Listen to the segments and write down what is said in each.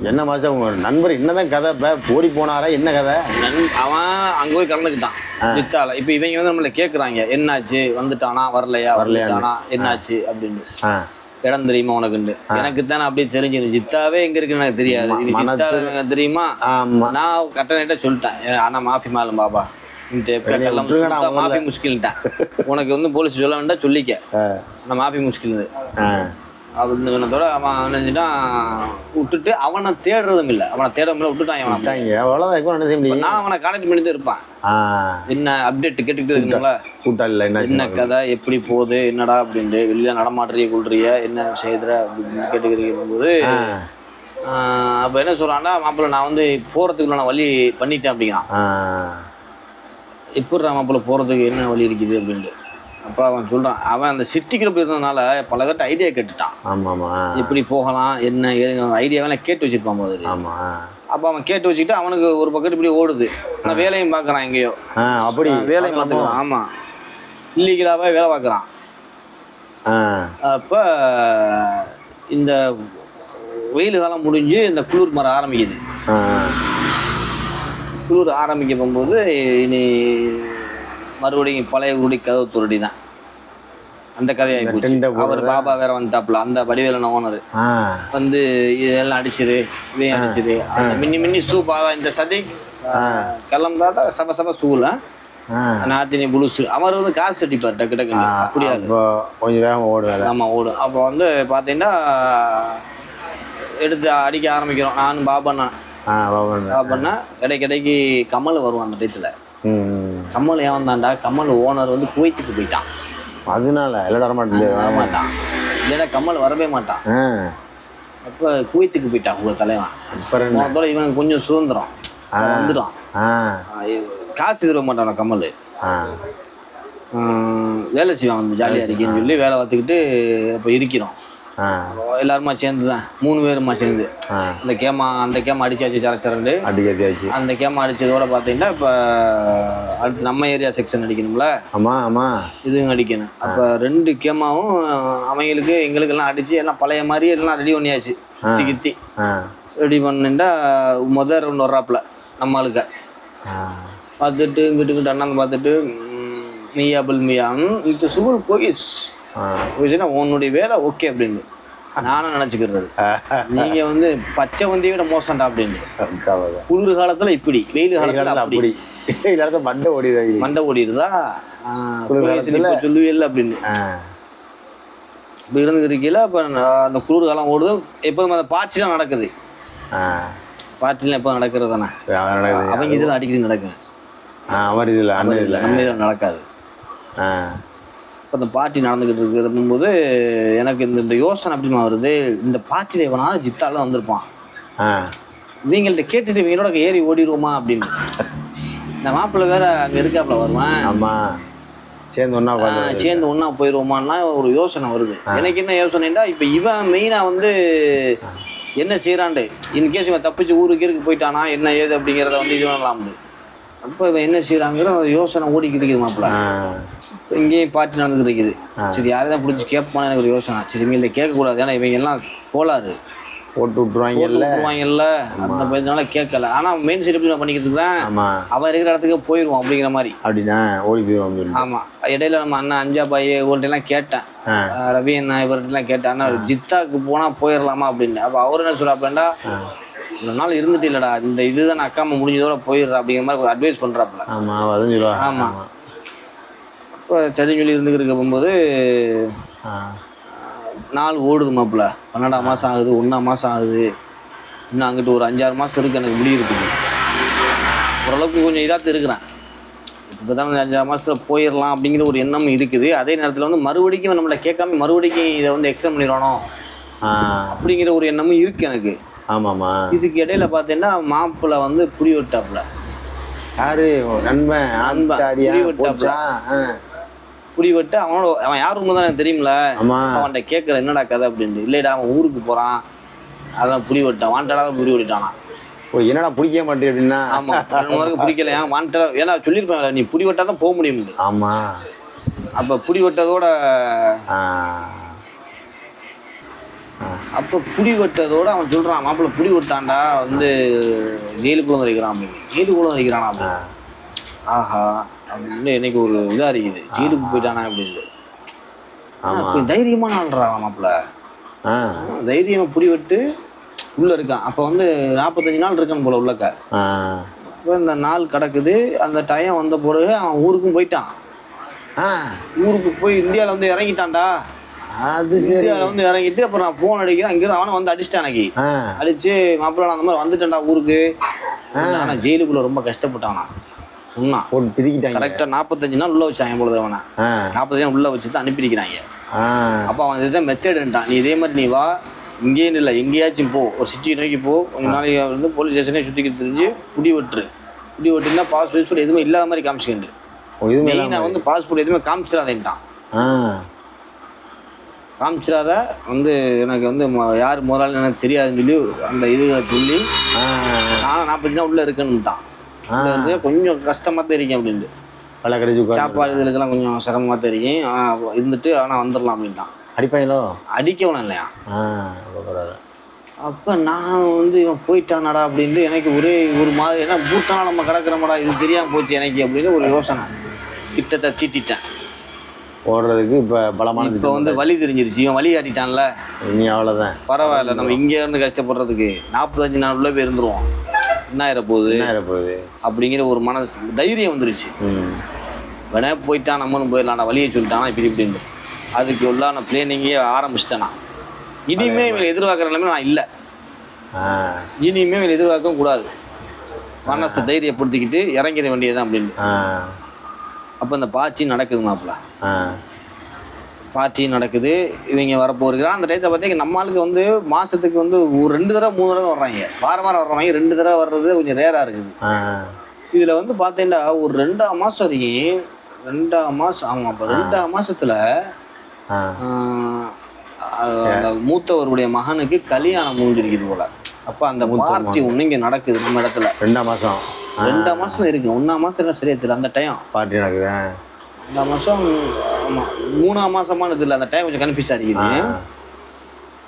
என்ன மாசம் உங்க நண்பர் என்னதான் கதை ஓடி போனாரா என்ன கதை? அவன் அங்கே போய் கலந்துக்கிட்டான் ஜித்தால. இப்போ இவங்க வந்து நம்மள கேட்குறாங்க என்னாச்சு, வந்துட்டானா வரலையானா என்னாச்சு அப்படின்னு. இடம் தெரியுமா உனக்குண்டு? எனக்கு தானே அப்படியே தெரிஞ்சிடும். ஜித்தாவே எங்க இருக்குன்னு எனக்கு தெரியாது. ஜித்தா தெரியுமா? நான் கட்டணட்ட சொல்லிட்டேன், ஆனா மாஃபி மாலும் பாபா மாஃபி முஸ்கில்ட்டேன். உனக்கு வந்து போலீஸ் சொல்ல வேண்டாம் சொல்லிக்க, நான் மாஃபி முஸ்கில் அப்படின்னு சொன்னதோட அவன் நினைஞ்சிட்டான். விட்டுட்டு அவனை தேடுறதும் இல்லை, அவனை தேடாம விட்டுட்டான். நான் அவனை கான்டாக்ட் பண்ணிட்டு இருப்பான். என்ன அப்டேட் கேட்டுக்கிட்டு இருக்கீங்களா, என்ன கதை, எப்படி போகுது, என்னடா அப்படின்ட்டு, வெளியில நடமாட்டுறிய கொள்றிய, என்ன செய்துற அப்படின்னு கேட்டுக்கிறீங்க போது அப்போ என்ன சொல்கிறான்னா, மாப்பிள்ளை நான் வந்து போகிறதுக்கு நான் வழி பண்ணிட்டேன் அப்படிங்கிறான். எப்படி மாப்பிள்ளை போகிறதுக்கு என்ன வழி இருக்குது அப்படின்ட்டு. அப்போ அவன் சொல்கிறான், அவன் அந்த சிட்டிக்குள்ள போயிருந்ததுனால பல பேர்ட்ட ஐடியா கேட்டுட்டான். எப்படி போகலாம் என்ன ஏது ஐடியாவே கேட்டு வச்சிருப்பான் போது. அப்போ அவன் கேட்டு வச்சுக்கிட்டு அவனுக்கு ஒரு பக்கத்து இப்படி ஓடுது. ஆனால் வேலையும் பார்க்குறான் எங்கேயோ. அப்படி வேலையும் பார்த்துக்கிறான். ஆமாம், இல்லீகலாகவே வேலை பார்க்குறான். அப்போ இந்த வெயில் காலம் முடிஞ்சு இந்த குளிர் மரம் ஆரம்பிக்குது. குளிர் ஆரம்பிக்க போகும்போது இனி மறுபடியும் பழைய குருடி கதவு துருடி தான். அந்த கதையாகி போச்சு. அவர் பாபா வேற வந்துட்டாப்ல, அந்த வடிவேலன ஓனர் வந்து இதெல்லாம் அடிச்சது, இதையும் அடிச்சது. மின்னி மின்னி சூப்பாக இந்த சதி கள்ளம் தான் சப சப சூல நாத்தினி புலுசு. அவர் வந்து காசு அடிப்பார் டக்கு டக்குன்னு. அப்படியா கொஞ்சம் வேகம் ஓடுவார். ஆமாம் ஓடும். அப்போ வந்து பார்த்தீங்கன்னா எடுத்து அடிக்க ஆரம்பிக்கிறோம். நானும் பாபண்ணா கடைக்கு கமல் வருவான். அந்த டயத்தில் கமல் ஏன் வந்தான்டா, கமல் ஓனர் வந்து குவைத்துக்கு போயிட்டான். அதனால வரமாட்டான், இல்லைன்னா கமல் வரவே மாட்டான். அப்போ குவைத்துக்கு போயிட்டான் உங்க தலைவன். போனதோட இவனுக்கு கொஞ்சம் சுதந்திரம் வந்துடும். காசு தர மாட்டான் கமல். வேலை செய்வான் வந்து ஜாலியாக இருக்கேன்னு சொல்லி வேலை பார்த்துக்கிட்டு இப்போ இருக்கிறோம். எல்லாருமா சேர்ந்து தான் 3 பேருமா சேர்ந்து அந்த கேமா அடிச்சாச்சு. சரண்டு அடிச்சாச்சு. அந்த கேமா அடிச்சதோட பார்த்தீங்கன்னா இப்போ அடுத்து நம்ம ஏரியா செக்ஷன் அடிக்கணும்ல. இதுவும் அடிக்கணும். அப்போ 2 கேமாவும் அவங்களுக்கு எங்களுக்கெல்லாம் அடிச்சு எல்லாம் பழைய மாதிரி எல்லாம் ரெடி பண்ணியாச்சு. சுற்றி கித்தி ரெடி பண்ணிட்டா முதல் ரவுண்ட் வர்றாப்புல நம்மளுக்கு பார்த்துட்டு இங்கிட்டு அண்ணாந்து பார்த்துட்டு மியாபுல் மியா இந்த சுகுல் கோயிஸ் உன்னுடைய வேலை ஓகே அப்படின்னு நானும் நினைச்சுக்கிறது. நீங்க வந்து பச்சை வந்தியை விட மோசம்டா அப்படின்னு. குளிர் காலத்துல இப்படி, வெயில் காலத்துல அப்படி. மண்டை ஓடிடுதா சொல்லுவே இல்லை அப்படின்னு இப்படி இருந்துருக்கீங்கள. அப்ப அந்த குளிர் காலம் ஓடுது. எப்போதும் அந்த பார்ட்டிலாம் நடக்குது. பார்ட்டிலாம் எப்போதும் நடக்கிறது தானே. அவங்க இதெல்லாம் அடிக்கடி நடக்குங்க. நம்ம இதில் நடக்காது. இப்போ இந்த பார்ட்டி நடந்துக்கிட்டு இருக்குது அப்படிங்கும்போது எனக்கு இந்த யோசனை அப்படின்னு வருது. இந்த பார்ட்டியில் இவனாவது ஜித்தாலாம் வந்திருப்பான். இவங்கள்ட்ட கேட்டுட்டு இவங்களோட ஏறி ஓடிடுவோமா அப்படின்னு. இந்த மாப்பிள்ளை வேற அங்கே இருக்காப்புல வருவேன். சேர்ந்து ஒன்றா போயிடுவோமான்னா ஒரு யோசனை வருது. எனக்கு என்ன யோசனைன்னா, இப்போ இவன் மெயினாக வந்து என்ன செய்கிறான்ட்டு இன்கேஸ் இவன் தப்பிச்சு ஊருக்கு போயிட்டானா என்ன ஏது அப்படிங்கிறத வந்து இது பண்ணலாம். அப்போ இவன் என்ன செய்கிறாங்கிற யோசனை ஓடிக்கிட்டு இருக்குது மாப்பிள்ளை. இங்கேயும் பார்ட்டி நடந்துட்டு இருக்குது. சரி யாரையும் தான் பிடிச்சி கேட்பான்னு எனக்கு ஒரு யோசனை. சரி இவங்க கேட்கக்கூடாது, ஏன்னா இவங்க எல்லாம் கோளாறு போட்டு விட்டுருவாங்கல்ல. அந்த பயத்தினால கேட்கல. ஆனால் மெயின் சைட் எப்படி நான் பண்ணிக்கிட்டு இருக்கிறேன், அவன் இருக்கிற இடத்துக்கு போயிடுவான் அப்படிங்கிற மாதிரி. அப்படின்னா ஓடி போயிடுவான். ஆமாம், இடையில நம்ம அண்ணன் அஞ்சா பாய் இவர்கிட்டலாம் கேட்டேன், ரவி அண்ணா இவர்கிட்டலாம் கேட்டேன், அண்ணா ஜித்தாக்கு போனால் போயிடலாமா அப்படின்னு. அப்போ அவர் என்ன சொல்கிறாப்புலண்டா, ஒரு நாள் இருந்துட்டு இல்லைடா, இந்த இதுதான் அக்காம முடிஞ்சதோட போயிடுறா அப்படிங்கிற மாதிரி ஒரு அட்வைஸ் பண்ணுறாப்புல. ஆமாம். இப்போ சரின்னு சொல்லி இருந்துக்கிட்டு போகும்போது நாள் ஓடுது மாப்பிள்ள. 12ஆம் மாதம் ஆகுது, 1ஆம் மாதம் ஆகுது. இன்னும் அங்கிட்டு ஒரு 5-6 மாதம் இருக்குது எனக்கு முடி இருக்குது. ஓரளவுக்கு கொஞ்சம் இதாக இருக்கிறேன். இப்போ தான் 5-6 மாதத்தில் போயிடலாம் அப்படிங்கிற ஒரு எண்ணமும் இருக்குது. அதே நேரத்தில் வந்து மறுபடிக்கும் நம்மளை கேட்காம மறுபடிக்கும் இதை வந்து எக்ஸாம் பண்ணிடணும் அப்படிங்கிற ஒரு எண்ணமும் இருக்குது எனக்கு. ஆமாம்மா. இதுக்கு இடையில பார்த்தீங்கன்னா மாப்பிள்ளை வந்து புடி விட்டாப்புல. யாரு நண்பன் புடி விட்டு அவன் யார் ரூம் தான் எனக்கு தெரியுமில்ல. அவன்கிட்ட கேட்குற என்னடா கதை அப்படின்ட்டு. இல்லைடா அவன் ஊருக்கு போகிறான், அதான் புடி விட்டான். வாண்டடாக புடி விட்டானா. என்னடா பிடிக்க மாட்டேன் அப்படின்னா. ஆமாம், 2 மாதத்துக்கு பிடிக்கல. வாண்டடா ஏன்னா சொல்லியிருப்பாங்க நீ புடி விட்டா தான் போக முடியும். ஆமாம். அப்போ புடி விட்டதோட அப்போ புடி வெட்டதோடு அவன் சொல்கிறான், மாப்பிள்ளை புடி வெட்டான்டா வந்து ஜெயிலுக்குள்ள வைக்கிறான் அப்படின்னு. ஜெயிலுக்குள்ள வைக்கிறானா அப்படின்னு. ஆஹா அப்படின்னு எனக்கு ஒரு இதாக இருக்குது, ஜெயிலுக்கு போயிட்டானா அப்படின்னு. அப்போ தைரியமான ஆள்றா மாப்பிள்ளை, தைரியமாக புடி வெட்டு உள்ளே இருக்கான். அப்போ வந்து 45 நாள் இருக்கான் போல உள்ளக்க. இப்போ இந்த நாள் கிடக்குது, அந்த டைம் வந்த பிறகு அவன் ஊருக்கும் போயிட்டான். ஊருக்கு போய் இந்தியாவில் வந்து இறங்கிட்டான்டா. அது இந்தியாவில் வந்து இறங்கிட்டு அப்புறம் நான் ஃபோன் அடிக்கிறேன், அங்கிருந்து அவனை வந்து அடிச்சிட்டான். எனக்கு அடிச்சு மாப்பிள்ளை நான் அந்த மாதிரி வந்துட்டேன்டா ஊருக்கு. ஆனால் ஜெயிலுக்குள்ள ரொம்ப கஷ்டப்பட்டானா சொன்னான். பிரிக்கிட்டாங்க கரெக்டாக 45 நாள் உள்ள வச்சாங்க பொழுது. அவனை 45 நாள் உள்ள வச்சு தான் அனுப்பியிருக்கிறாங்க. அப்போ அவன் இதுதான் மெத்தேடுன்ட்டான். நீ இதே மாதிரி நீ வா, இங்கேயும் இல்லை எங்கேயாச்சும் போ, ஒரு சிட்டியை நோக்கி போ, கொஞ்ச நாளைக்கு வந்து போலீஸ் ஸ்டேஷனே சுற்றிக்கிட்டு தெரிஞ்சு புடி வெட்டுன்னா பாஸ்போர்ட் எதுவுமே இல்லாத மாதிரி காமிச்சுக்கிண்டு. நான் வந்து பாஸ்போர்ட் எதுவுமே காமிச்சிடாதேன்ட்டான். காமிச்சிடாத வந்து எனக்கு வந்து யார் முதலாளி எனக்கு தெரியாதுன்னு சொல்லி அந்த இதுகளை சொல்லி நானும் 45 நாள் உள்ளே இருக்கேன்னுட்டான். கொஞ்சம் கஷ்டமாக தான் இருக்கேன் அப்படின்ட்டு. பல கிடைச்சி சாப்பாடு இதுக்கெல்லாம் கொஞ்சம் சிரமமாக தான் இருக்கேன். ஆனால் இருந்துட்டு ஆனால் வந்துடலாம் அப்படின்ட்டான். அடிப்பாங்களோ? அடிக்கணும் இல்லையா? அப்போ நான் வந்து இவன் போயிட்டானடா அப்படின்ட்டு எனக்கு ஒரே ஒரு மாதிரி, ஏன்னா பூத்தானா நம்ம கிடக்கிறோம்டா, இது தெரியாமல் போச்சு எனக்கு அப்படின்னு ஒரு யோசனை. திட்டத்தை தீட்டிட்டேன் ஓடுறதுக்கு. இப்போ பலமான இப்போ வந்து வழி தெரிஞ்சிருச்சு, இவன் வழி காட்டிட்டான்ல, இனி அவ்வளோதான். பரவாயில்ல, நம்ம இங்கே இருந்து கஷ்டப்படுறதுக்கு 45 நாள் உள்ள போய் இருந்துருவோம், என்ன ஆயிரப்போகுது அப்படிங்கிற ஒரு மனசு தைரியம் வந்துருச்சு. வேணா போயிட்டான் நம்மளும் போயிடலாம்டா, வழியை சொல்லிட்டானா இப்படி இப்படின்னு. அதுக்கு உள்ளான பிளேனிங்கே ஆரம்பிச்சிட்டேன் நான். இனிமே இவங்களை எதிர்பார்க்குற நிலைமை நான் இல்லை. இனிமே இவங்களை எதிர்பார்க்கவும் கூடாது, மனசை தைரியப்படுத்திக்கிட்டு இறங்கிட வேண்டியதுதான் அப்படின்னு. அப்போ இந்த பார்ட்டி நடக்குது மாப்பிள்ள, பார்ட்டி நடக்குது. இவங்க வரப்போகிறான். அந்த டயத்தை பார்த்தீங்கன்னா நம்ம ஆளுக்கு வந்து மாதத்துக்கு வந்து ஒரு 2 தடவை 3 தடவை வர்றாங்க. வாரம் வர்றவங்க 2 தடவை வர்றது கொஞ்சம் ரேராக இருக்குது. இதில் வந்து பார்த்தீங்கன்னா ஒரு 2ஆம் மாதம் வரைக்கும் 2ஆம் மாதம் ஆமாம். அப்போ 2ஆம் மாதத்தில் அந்த மூத்தவருடைய மகனுக்கு கல்யாணம் முடிஞ்சிருக்குது போல. அப்போ அந்த பார்ட்டி ஒன்று இங்கே நடக்குது நம்ம இடத்துல. 2ஆம் மாதம் 2ஆம் மாதம் இருக்கு. 1ஆம் மாதம் எல்லாம் சரியா தெரியல. அந்த டைம் பார்ட்டி நடக்குது. 2ஆம் மாதம் ஆமாம் 3ஆம் மாதமானது இல்லை. அந்த டைம் கொஞ்சம் கன்ஃபியூஸாக இருக்குது.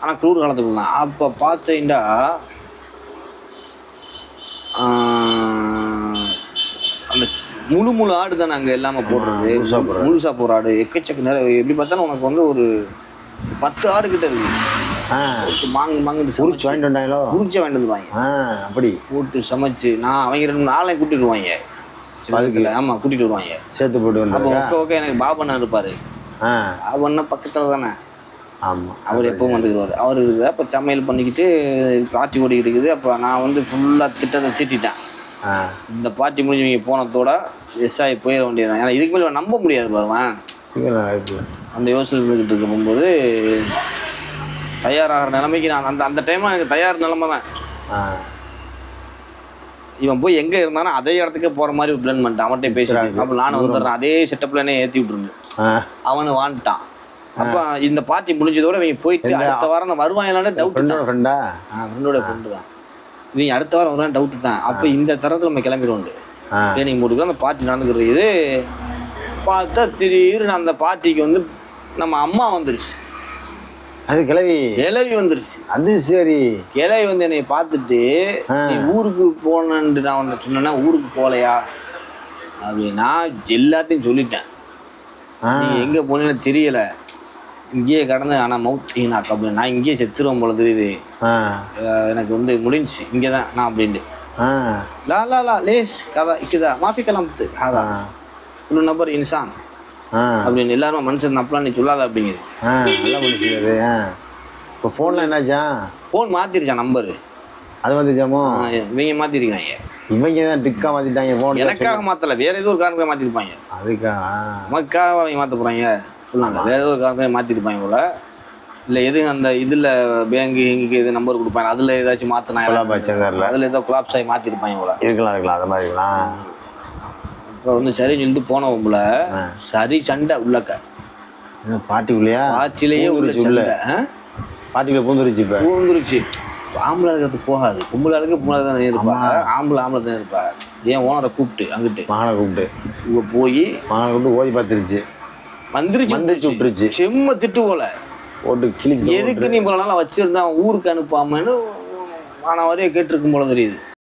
ஆனால் குளிர் காலத்துக்குள்ள தான். அப்போ பார்த்தீங்கன்னா அந்த முழு ஆடு தானே அங்கே இல்லாமல் போடுறது. முழுசா போகிற ஆடு எக்கச்சக்க நேரம். எப்படி பார்த்தாலும் உனக்கு வந்து ஒரு 10 ஆடு கிட்ட இருக்குது. மாங்கு உரிச்சு வாங்கிட்டு வந்தாங்களோ? உரிச்சு வாங்கிட்டு வந்துடுவாங்க. அப்படி போட்டு சமைச்சு நான் அவங்க 2 நாளைக்கு கூட்டிட்டு வருவாங்க. அதுக்குள்ள ஆமாம் கூட்டிகிட்டு வருவாங்க, சேர்த்து போட்டு வந்து. அப்போ ஓகே எனக்கு பாபண்ணா இருப்பார். பாபண்ணா பக்கத்தில் தானே. ஆமாம், அவர் எப்பவும் வந்துடுவார். அவர் இருக்குது. அப்போ சமையல் பண்ணிக்கிட்டு பார்ட்டி ஓடி இருக்குது. அப்போ நான் வந்து ஃபுல்லாக திட்டத்தை தீட்டிட்டேன். இந்த பார்ட்டி முடிஞ்சவங்க போனதோட எஸ்ஆகி போயிட வேண்டியதுதான். ஏன்னா இதுக்கு மேலே நம்ப முடியாது பாருவேன். அந்த யோசனை இருந்துக்கிட்டு இருக்க போகும்போது தயாராகிற நிலைமைக்கு நான் அந்த டைமில் எனக்கு தயார் நிலைமை தான். இவன் போய் எங்கே இருந்தானோ அதே இடத்துக்கே போகிற மாதிரி ஒரு பிளான் பண்ணிட்டான். அவன்கிட்ட பேசிட்டு அப்போ நானும் வந்துடுறேன், அதே செட்டப்லனே ஏற்றி விட்டுருந்தேன். அவனு வாண்டான். அப்போ இந்த பார்ட்டி முடிஞ்சதோட இவங்க போயிட்டு அடுத்த வாரம் தான் வருவாங்களான்னு டவுட் தான். ஃப்ரெண்டோட ஃப்ரெண்டு தான். இவங்க அடுத்த வாரம் வருவான்னு டவுட்டு தான். அப்போ இந்த தரத்தில் நம்ம கிளம்பிடுவோம். ட்ரைனிங் போட்டுக்கிறோம். அந்த பார்ட்டி நடந்துக்கிறது. இது பார்த்தா திடீர்னு அந்த பார்ட்டிக்கு வந்து நம்ம அம்மா வந்துருச்சு. அது கிளவி வந்துருச்சு. அது சரி, கிளவி வந்து என்னை பார்த்துட்டு நீ ஊருக்கு போனேன்ட்டு நான் ஒன்று சொன்னேன்னா ஊருக்கு போகலையா அப்படின்னா எல்லாத்தையும் சொல்லிட்டேன். நீ எங்கே போனேன்னு தெரியலை, இங்கேயே கடந்து ஆனால் மவுத்னாக்கு அப்படின்னு நான் இங்கேயே செத்துருவோம் போல தெரியுது, எனக்கு வந்து முடிஞ்சு இங்கே தான் நான் அப்படின்ட்டு. லா லேஸ் கதா இக்குதா மாஃபி கலாமத்து அதான் இன்னும் நம்பர் இன்சான் அப்படின்னு எல்லாரும் மனுஷன் அப்பலாம் நீ சொல்லாத அப்படிங்குது. நல்லா முடிச்சுது. இப்போ ஃபோனில் என்னாச்சா? Phone மாற்றிருச்சான் number. அது வந்துச்சாமோ? இவங்க மாற்றிருக்காங்க. இவங்க தான் டிக்காக மாற்றிட்டாங்க. ஃபோன் எனக்காக மாற்றலை, வேற ஏதோ ஒரு காரணத்தை மாற்றிருப்பாங்க. அதுக்காக நமக்காக அவங்க மாற்ற போகிறாங்க சொன்னாங்க. வேற ஏதோ ஒரு காரணத்தை மாற்றிருப்பாங்க போல. இல்லை எதுவும் அந்த இதில் பேங்கு எங்களுக்கு எது நம்பர் கொடுப்பாங்க, அதில் ஏதாச்சும் மாற்றினா அதில் ஏதோ குலாப்ஸ் ஆகி மாற்றிருப்பாங்க போல. இருக்கலாம் அது மாதிரி இருக்கலாம். இப்போ வந்து சரின்னு சொல்லிட்டு போனவங்கள சரி சண்டை உள்ளக்க பாட்டிக்குள்ளையா? பாட்டிலேயே உள்ள பாட்டிக்குள்ள பூந்துருச்சு. ஆம்பளை இருக்கிறதுக்கு போகாது, பொம்பளை ஆளுக்கு பொம்பளை தான் இருப்பா, ஆம்பளை தான் இருப்பா. ஏன் ஓனரை கூப்பிட்டு அங்கிட்டு மகனை கூப்பிட்டு போய் மகனை கூப்பிட்டு ஓதி பார்த்துருச்சு. வந்துருச்சு விட்டுருச்சு. செம்ம திட்டு போல. போட்டு கிழிச்சு எதுக்கு நீ இவ்வளோ நாளாக வச்சுருந்தா ஊருக்கு அனுப்பாமன்னு ஆனால் வரையும் கேட்டிருக்கும் போல தெரியுது.